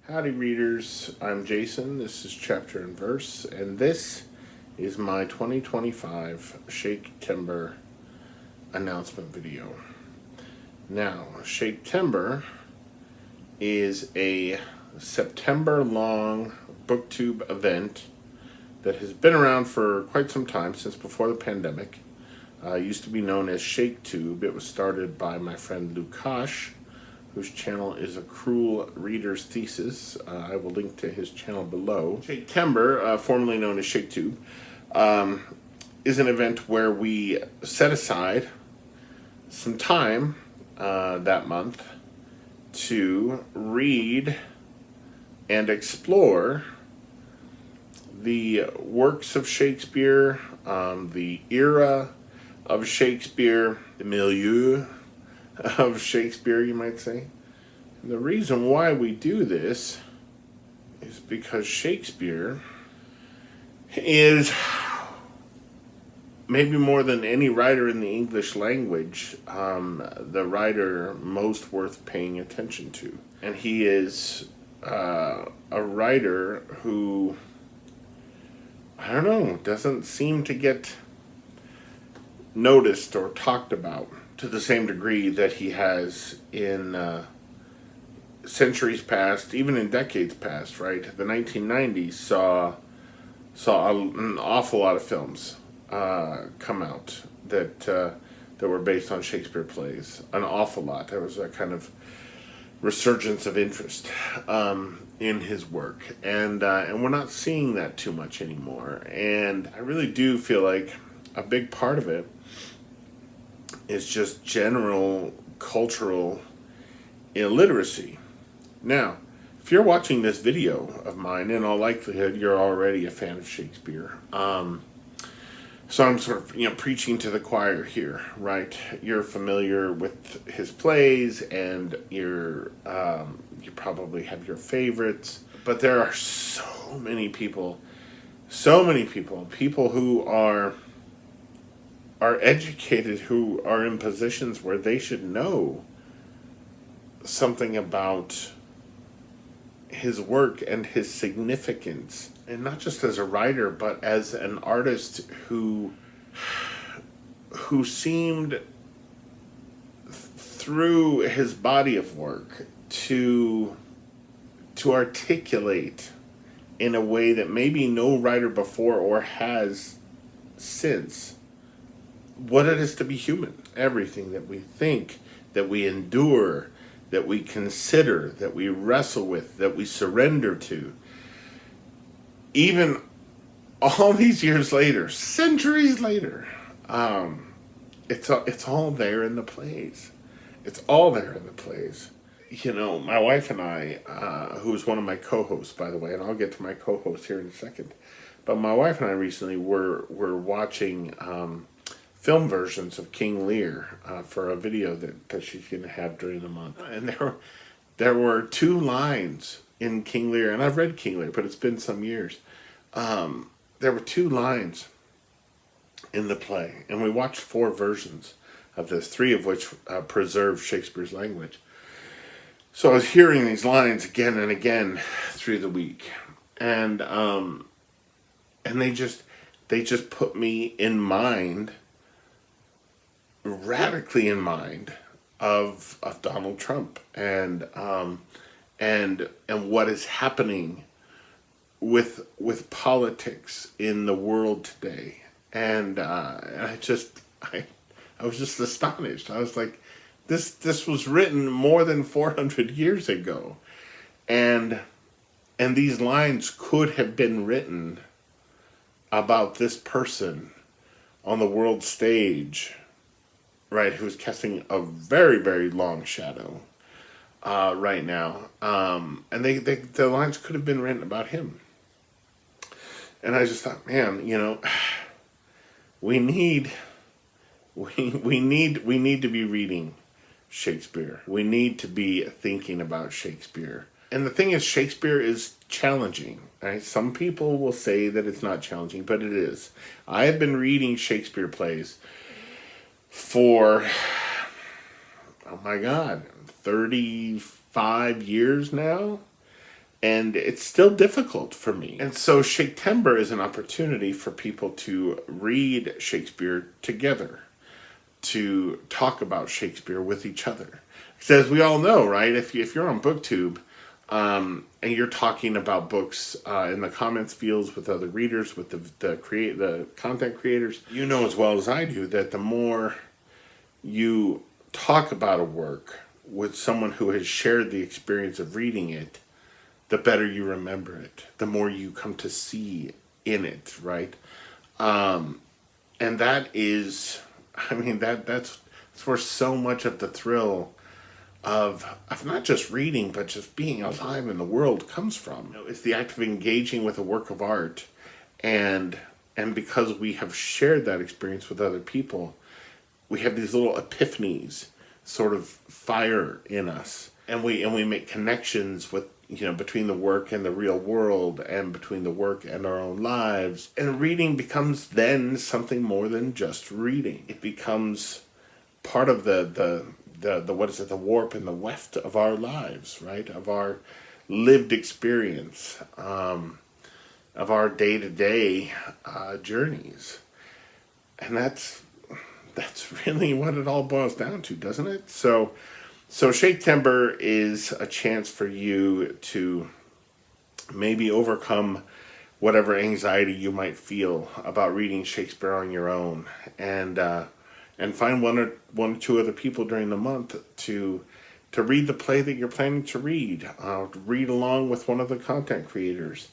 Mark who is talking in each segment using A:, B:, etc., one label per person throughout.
A: Howdy readers, I'm Jason, this is Chapter and Verse, and this is my 2025 Shaketember announcement video. Now, Shaketember is a September-long booktube event that has been around for quite some time, since before the pandemic. It used to be known as Shaketube. It was started by my friend Lukas, whose channel is A Cruel Reader's Thesis. I will link to his channel below. Shaketember, formerly known as Shaketube, is an event where we set aside some time that month to read and explore the works of Shakespeare, the era of Shakespeare, the milieu of Shakespeare, you might say. And the reason why we do this is because Shakespeare is, maybe more than any writer in the English language, the writer most worth paying attention to. And he is a writer who, I don't know, doesn't seem to get noticed or talked about to the same degree that he has in centuries past, even in decades past, right? The 1990s saw an awful lot of films come out that were based on Shakespeare plays. An awful lot. There was a kind of resurgence of interest in his work, and we're not seeing that too much anymore. And I really do feel like a big part of it is just general cultural illiteracy. Now, if you're watching this video of mine, in all likelihood, you're already a fan of Shakespeare. So I'm sort of, preaching to the choir here, right? You're familiar with his plays, and you probably have your favorites. But there are so many people who are educated, who are in positions where they should know something about his work and his significance, and not just as a writer, but as an artist who seemed, through his body of work, to articulate in a way that maybe no writer before or has since what it is to be human. Everything that we think, that we endure, that we consider, that we wrestle with, that we surrender to. Even all these years later, centuries later, it's all there in the plays. It's all there in the plays. My wife and I, who's one of my co-hosts, by the way, and I'll get to my co-host here in a second, but my wife and I recently were watching film versions of King Lear for a video that she's going to have during the month. And there were two lines in King Lear, and I've read King Lear, but it's been some years. There were two lines in the play, and we watched 4 versions of this, 3 of which preserve Shakespeare's language. So I was hearing these lines again and again through the week, and they just put me in mind, radically in mind, of Donald Trump and what is happening with politics in the world today. And I was just astonished. I was like, this was written more than 400 years ago, and these lines could have been written about this person on the world stage, right, who's casting a very, very long shadow right now. And the lines could have been written about him. And I just thought, man, we need to be reading Shakespeare. We need to be thinking about Shakespeare. And the thing is, Shakespeare is challenging. Right? Some people will say that it's not challenging, but it is. I have been reading Shakespeare plays for, oh my God, 35 years now. and it's still difficult for me. And so Shaketember is an opportunity for people to read Shakespeare together, to talk about Shakespeare with each other. Because as we all know, right, if you're on BookTube, and you're talking about books in the comments fields with other readers, with the content creators, you know as well as I do that the more you talk about a work with someone who has shared the experience of reading it, the better you remember it, the more you come to see in it, right? And that is, I mean, that's where so much of the thrill of not just reading, but just being alive in the world comes from. You know, it's the act of engaging with a work of art, and because we have shared that experience with other people, we have these little epiphanies sort of fire in us, and we make connections with, you know, between the work and the real world, and between the work and our own lives. And reading becomes then something more than just reading. It becomes part of the what is it, the warp and the weft of our lives, right? Of our lived experience, of our day-to-day journeys. And that's really what it all boils down to, doesn't it? So Shaketember is a chance for you to maybe overcome whatever anxiety you might feel about reading Shakespeare on your own, and find one or two other people during the month to read the play that you're planning to read. Read along with one of the content creators.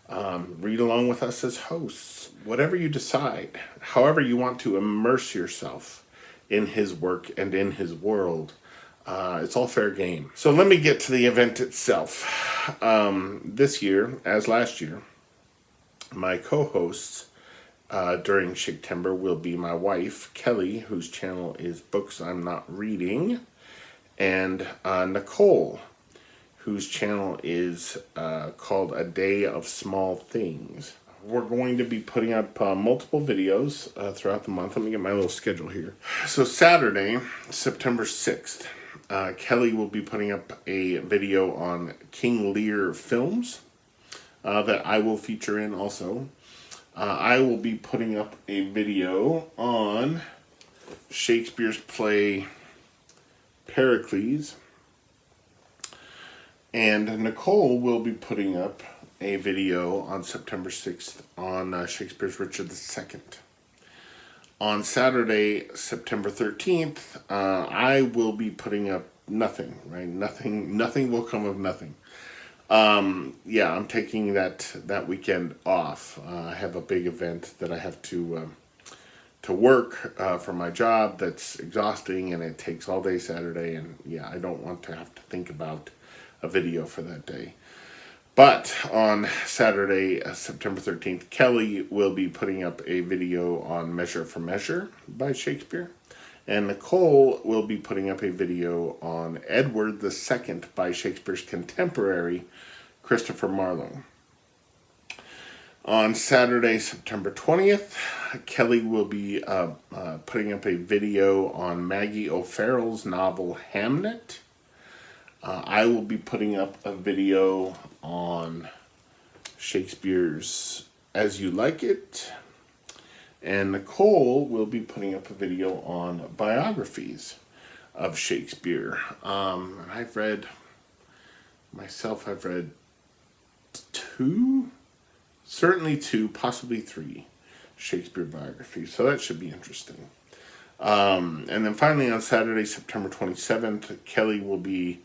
A: Read along with us as hosts. Whatever you decide, however you want to immerse yourself in his work and in his world, it's all fair game. So let me get to the event itself. This year, as last year, my co-hosts during Shaketember will be my wife, Kelly, whose channel is Books I'm Not Reading, and Nicole, whose channel is called A Day of Small Things. We're going to be putting up multiple videos throughout the month. Let me get my little schedule here. So Saturday, September 6th, Kelly will be putting up a video on King Lear films that I will feature in also. I will be putting up a video on Shakespeare's play Pericles. And Nicole will be putting up a video on September 6th on Shakespeare's Richard II. On Saturday, September 13th, I will be putting up nothing, right? Nothing will come of nothing. Yeah, I'm taking that weekend off. I have a big event that I have to work for my job that's exhausting, and it takes all day Saturday, and yeah, I don't want to have to think about a video for that day. But on Saturday, September 13th, Kelly will be putting up a video on Measure for Measure by Shakespeare, and Nicole will be putting up a video on Edward II by Shakespeare's contemporary, Christopher Marlowe. On Saturday, September 20th, Kelly will be putting up a video on Maggie O'Farrell's novel Hamnet. I will be putting up a video on Shakespeare's As You Like It. And Nicole will be putting up a video on biographies of Shakespeare. I've read certainly two, possibly three Shakespeare biographies. So that should be interesting. And then finally on Saturday, September 27th, Kelly will be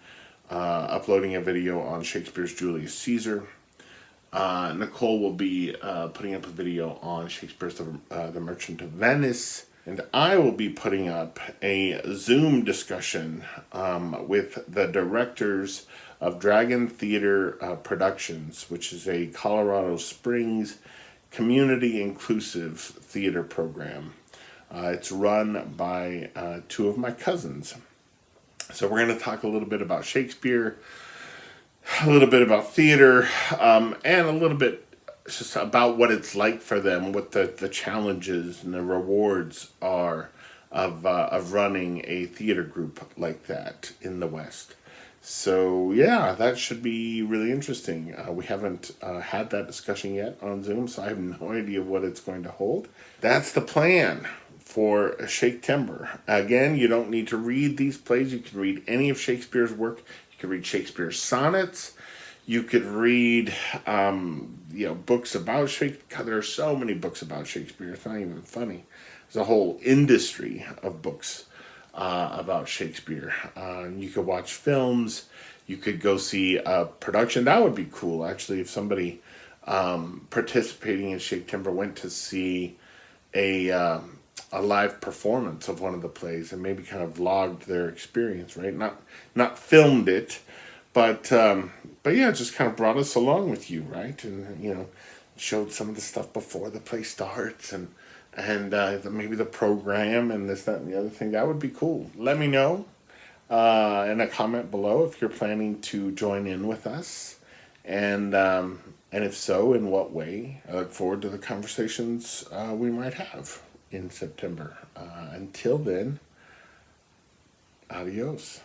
A: uploading a video on Shakespeare's Julius Caesar. Nicole will be putting up a video on Shakespeare's The Merchant of Venice. And I will be putting up a Zoom discussion with the directors of Dragon Theater Productions, which is a Colorado Springs community inclusive theater program. It's run by two of my cousins. So we're going to talk a little bit about Shakespeare, a little bit about theater, and a little bit just about what it's like for them, what the challenges and the rewards are of running a theater group like that in the West. So yeah, that should be really interesting. We haven't had that discussion yet on Zoom, so I have no idea what it's going to hold. That's the plan for Shaketember. Again, you don't need to read these plays. You can read any of Shakespeare's work. You can read Shakespeare's sonnets. You could read, books about Shakespeare. There are so many books about Shakespeare. It's not even funny. There's a whole industry of books about Shakespeare. You could watch films. You could go see a production. That would be cool, actually, if somebody participating in Shaketember went to see a live performance of one of the plays and maybe kind of vlogged their experience, right? Not filmed it, but yeah, just kind of brought us along with you, right? And showed some of the stuff before the play starts and maybe the program and this, that, and the other thing. That would be cool. Let me know in a comment below if you're planning to join in with us, and if so, in what way. I look forward to the conversations we might have in September. Until then, adios.